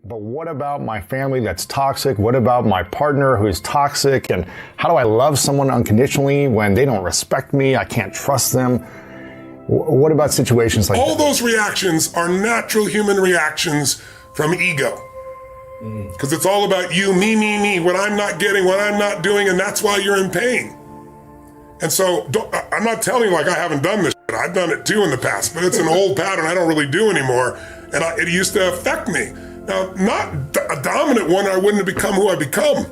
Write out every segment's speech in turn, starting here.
But what about my family that's toxic? What about my partner who's toxic? And how do I love someone unconditionally when they don't respect me? I can't trust them. What about situations like all those reactions are natural human reactions from ego. Because it's all about you, me, what I'm not getting, what I'm not doing, and that's why you're in pain. And so I'm not telling you like I haven't done this shit. I've done it too in the past, but it's an old pattern I don't really do anymore. And it used to affect me. Now, not a dominant one, I wouldn't have become who I become.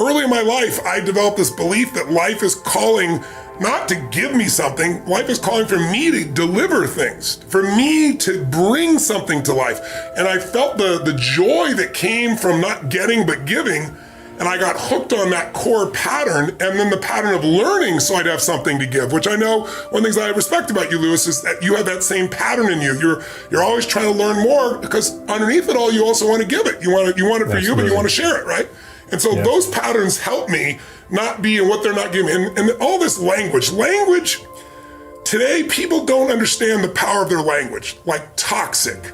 Early in my life, I developed this belief that life is calling not to give me something, life is calling for me to deliver things, for me to bring something to life. And I felt the joy that came from not getting but giving, and I got hooked on that core pattern, and then the pattern of learning so I'd have something to give, which I know one of the things I respect about you, Lewis, is that you have that same pattern in you. You're always trying to learn more because underneath it all, you also want to give it. You want it for you, but you want to share it, right? And so those patterns help me not be in what they're not giving me. And all this language, today people don't understand the power of their language, like toxic.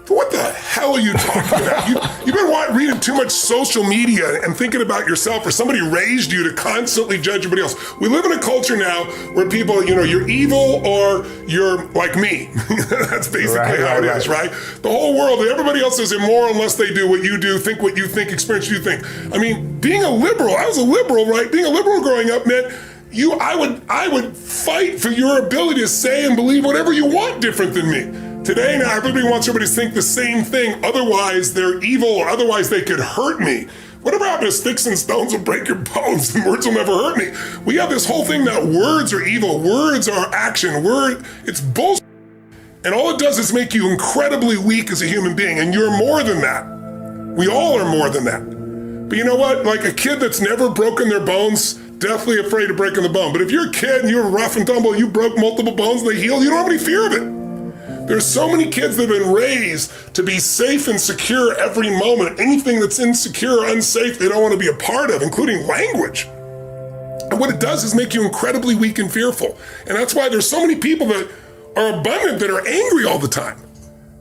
What the hell are you talking about? You've been reading too much social media and thinking about yourself, or somebody raised you to constantly judge everybody else. We live in a culture now where people, you're evil or you're like me. That's basically how it is, right? The whole world, everybody else is immoral unless they do what you do, think what you think, experience what you think. I mean, being a liberal, I was a liberal, right? Being a liberal growing up meant I would fight for your ability to say and believe whatever you want different than me. Today now, everybody wants everybody to think the same thing, otherwise they're evil or otherwise they could hurt me. Whatever happened to sticks and stones will break your bones and words will never hurt me. We have this whole thing that words are evil, words are action, it's bullshit. And all it does is make you incredibly weak as a human being, and you're more than that. We all are more than that. But you know what? Like a kid that's never broken their bones, deathly afraid of breaking the bone. But if you're a kid and you're rough and tumble, you broke multiple bones and they healed, you don't have any fear of it. There's so many kids that have been raised to be safe and secure every moment. Anything that's insecure or unsafe, they don't want to be a part of, including language. And what it does is make you incredibly weak and fearful. And that's why there's so many people that are abundant that are angry all the time.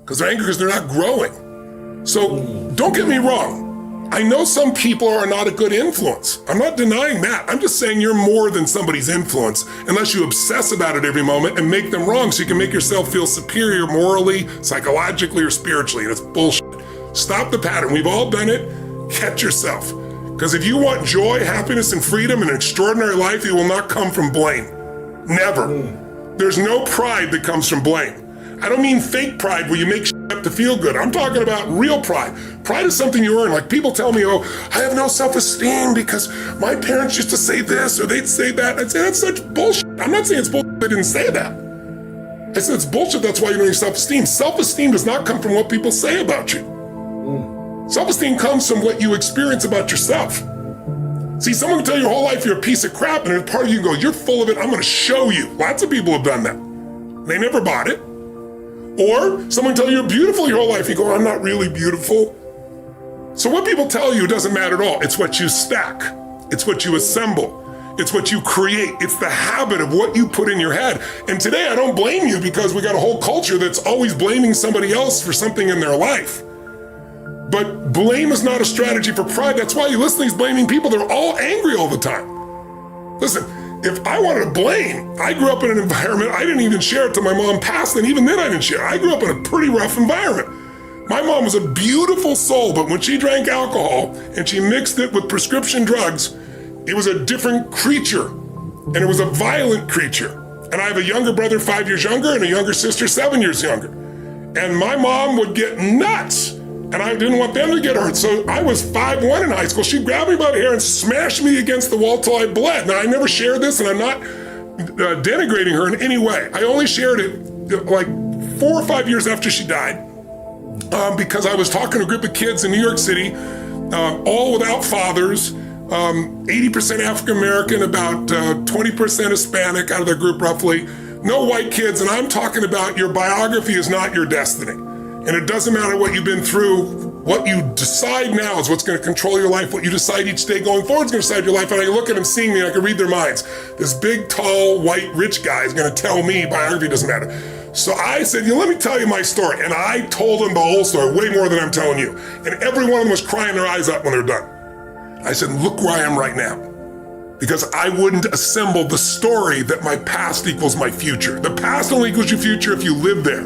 Because they're angry because they're not growing. So don't get me wrong. I know some people are not a good influence. I'm not denying that. I'm just saying you're more than somebody's influence unless you obsess about it every moment and make them wrong so you can make yourself feel superior morally, psychologically, or spiritually. And it's bullshit. Stop the pattern. We've all done it. Catch yourself. Because if you want joy, happiness, and freedom and an extraordinary life, it will not come from blame. Never. There's no pride that comes from blame. I don't mean fake pride where you make shit up to feel good. I'm talking about real pride. Pride is something you earn. Like people tell me, oh, I have no self-esteem because my parents used to say this or they'd say that. I'd say that's such bullshit. I'm not saying it's bullshit they didn't say that. I said it's bullshit, that's why you don't have self-esteem. Self-esteem does not come from what people say about you. Self-esteem comes from what you experience about yourself. See, someone can tell you your whole life you're a piece of crap and part of you can go, you're full of it, I'm gonna show you. Lots of people have done that. They never bought it. Or someone tell you you're beautiful your whole life. You go, I'm not really beautiful. So what people tell you doesn't matter at all. It's what you stack. It's what you assemble. It's what you create. It's the habit of what you put in your head. And today I don't blame you because we got a whole culture that's always blaming somebody else for something in their life. But blame is not a strategy for pride. That's why you listen to these blaming people. They're all angry all the time. Listen, if I wanted to blame, I grew up in an environment, I didn't even share it till my mom passed, and even then I didn't share. I grew up in a pretty rough environment. My mom was a beautiful soul, but when she drank alcohol and she mixed it with prescription drugs, it was a different creature, and it was a violent creature. And I have a younger brother 5 years younger and a younger sister 7 years younger. And my mom would get nuts, and I didn't want them to get hurt. So I was 5'1" in high school. She grabbed me by the hair and smashed me against the wall till I bled. Now I never shared this, and I'm not denigrating her in any way. I only shared it like 4 or 5 years after she died. Because I was talking to a group of kids in New York City, all without fathers, 80% African American, about 20% Hispanic out of their group roughly, no white kids, and I'm talking about your biography is not your destiny. And it doesn't matter what you've been through, what you decide now is what's gonna control your life. What you decide each day going forward is gonna decide your life. And I look at them seeing me, I can read their minds. This big, tall, white, rich guy is gonna tell me biography doesn't matter. So I said, let me tell you my story. And I told them the whole story, way more than I'm telling you. And every one of them was crying their eyes out when they're done. I said, look where I am right now. Because I wouldn't assemble the story that my past equals my future. The past only equals your future if you live there.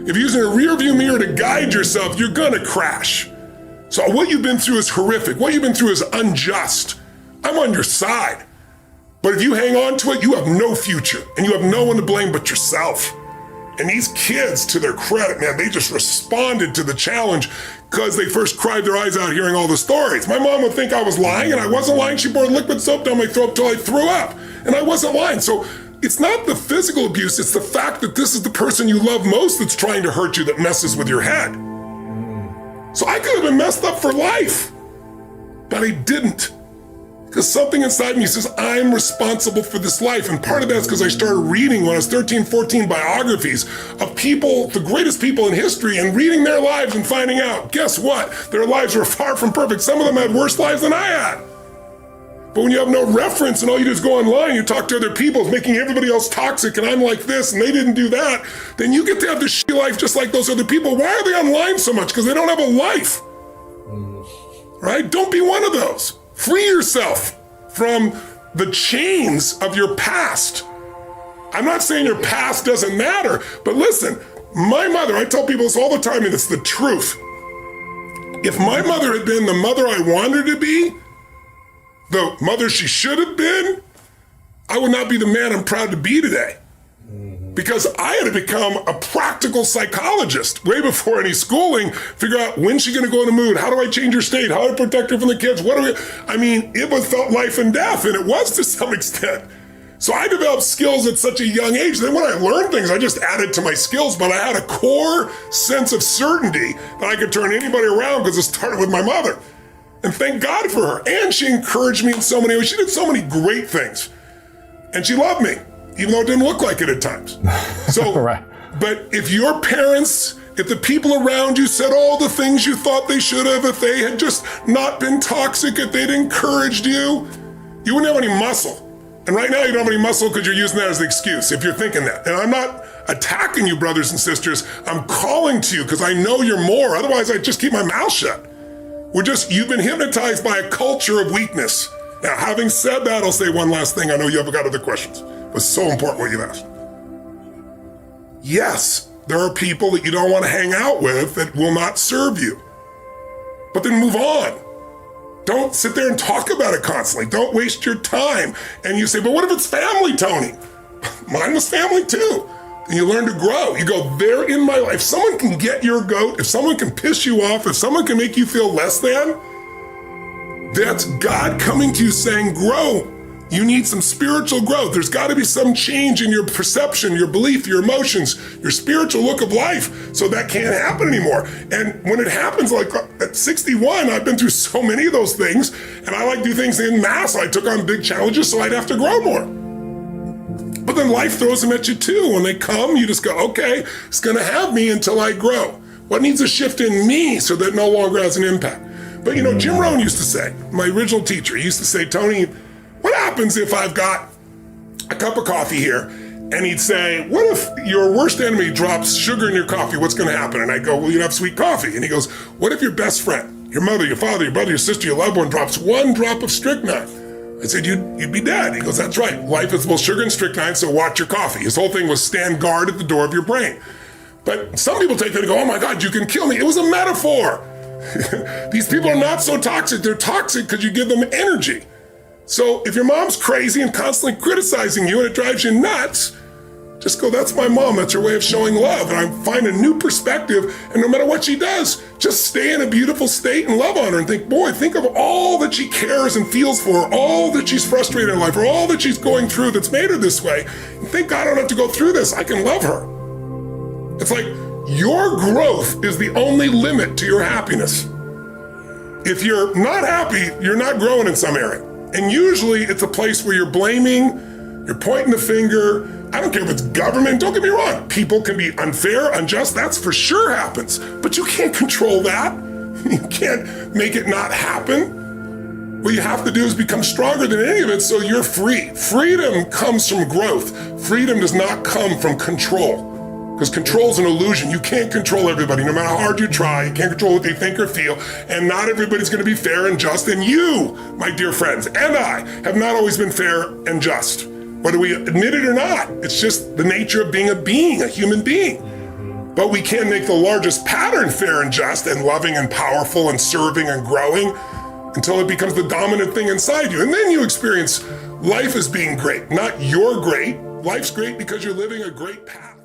If you're using a rear view mirror to guide yourself, you're gonna crash. So what you've been through is horrific. What you've been through is unjust. I'm on your side. But if you hang on to it, you have no future and you have no one to blame but yourself. And these kids, to their credit, man, they just responded to the challenge because they first cried their eyes out hearing all the stories. My mom would think I was lying, and I wasn't lying. She poured liquid soap down my throat till I threw up, and I wasn't lying. So it's not the physical abuse, it's the fact that this is the person you love most that's trying to hurt you that messes with your head. So I could have been messed up for life, but I didn't. Because something inside me says, I'm responsible for this life. And part of that's because I started reading when I was 13, 14 biographies of people, the greatest people in history, and reading their lives and finding out, guess what? Their lives were far from perfect. Some of them had worse lives than I had. But when you have no reference and all you do is go online, you talk to other people, it's making everybody else toxic, and I'm like this, and they didn't do that, then you get to have this shitty life just like those other people. Why are they online so much? Because they don't have a life. Right? Don't be one of those. Free yourself from the chains of your past. I'm not saying your past doesn't matter, but listen, my mother, I tell people this all the time, and it's the truth. If my mother had been the mother I wanted her to be, the mother she should have been, I would not be the man I'm proud to be today. Because I had to become a practical psychologist way before any schooling, figure out when's she gonna go in the mood, how do I change her state, how do I protect her from the kids, it felt life and death, and it was to some extent. So I developed skills at such a young age. Then when I learned things, I just added to my skills, but I had a core sense of certainty that I could turn anybody around because it started with my mother. And thank God for her. And she encouraged me in so many ways. She did so many great things. And she loved me, even though it didn't look like it at times. So, right. But if your parents, if the people around you said all the things you thought they should have, if they had just not been toxic, if they'd encouraged you, you wouldn't have any muscle. And right now you don't have any muscle because you're using that as the excuse, if you're thinking that. And I'm not attacking you, brothers and sisters. I'm calling to you because I know you're more. Otherwise, I'd just keep my mouth shut. You've been hypnotized by a culture of weakness. Now, having said that, I'll say one last thing. I know you haven't got other questions. It was so important what you asked. Yes, there are people that you don't want to hang out with that will not serve you. But then move on. Don't sit there and talk about it constantly. Don't waste your time. And you say, but what if it's family, Tony? Mine was family too. And you learn to grow. You go, they're in my life. If someone can get your goat, if someone can piss you off, if someone can make you feel less than, that's God coming to you saying, grow. You need some spiritual growth. There's got to be some change in your perception, your belief, your emotions, your spiritual look of life. So that can't happen anymore. And when it happens, like at 61, I've been through so many of those things, and I like to do things in mass. I took on big challenges, so I'd have to grow more. But then life throws them at you too. When they come, you just go, okay, it's gonna have me until I grow. What needs a shift in me so that it no longer has an impact? But Jim Rohn used to say, my original teacher, he used to say, Tony, what happens if I've got a cup of coffee here? And he'd say, what if your worst enemy drops sugar in your coffee? What's gonna happen? And I go, well, you'd have sweet coffee. And he goes, what if your best friend, your mother, your father, your brother, your sister, your loved one drops one drop of strychnine? I said, you'd be dead. He goes, that's right. Life is both sugar and strychnine, so watch your coffee. His whole thing was stand guard at the door of your brain. But some people take that and go, oh my God, you can kill me. It was a metaphor. These people are not so toxic. They're toxic because you give them energy. So if your mom's crazy and constantly criticizing you and it drives you nuts, just go, that's my mom. That's her way of showing love. And I find a new perspective. And no matter what she does, just stay in a beautiful state and love on her and think, boy, think of all that she cares and feels for, all that she's frustrated in life, or all that she's going through that's made her this way. And think, God, I don't have to go through this. I can love her. It's like your growth is the only limit to your happiness. If you're not happy, you're not growing in some area. And usually it's a place where you're blaming, you're pointing the finger. I don't care if it's government, don't get me wrong. People can be unfair, unjust, that's for sure happens. But you can't control that. You can't make it not happen. What you have to do is become stronger than any of it so you're free. Freedom comes from growth. Freedom does not come from control. Because control's an illusion. You can't control everybody, no matter how hard you try. You can't control what they think or feel. And not everybody's going to be fair and just. And you, my dear friends, and I have not always been fair and just. Whether we admit it or not, it's just the nature of being a human being. But we can make the largest pattern fair and just and loving and powerful and serving and growing until it becomes the dominant thing inside you. And then you experience life as being great, not you're great. Life's great because you're living a great path.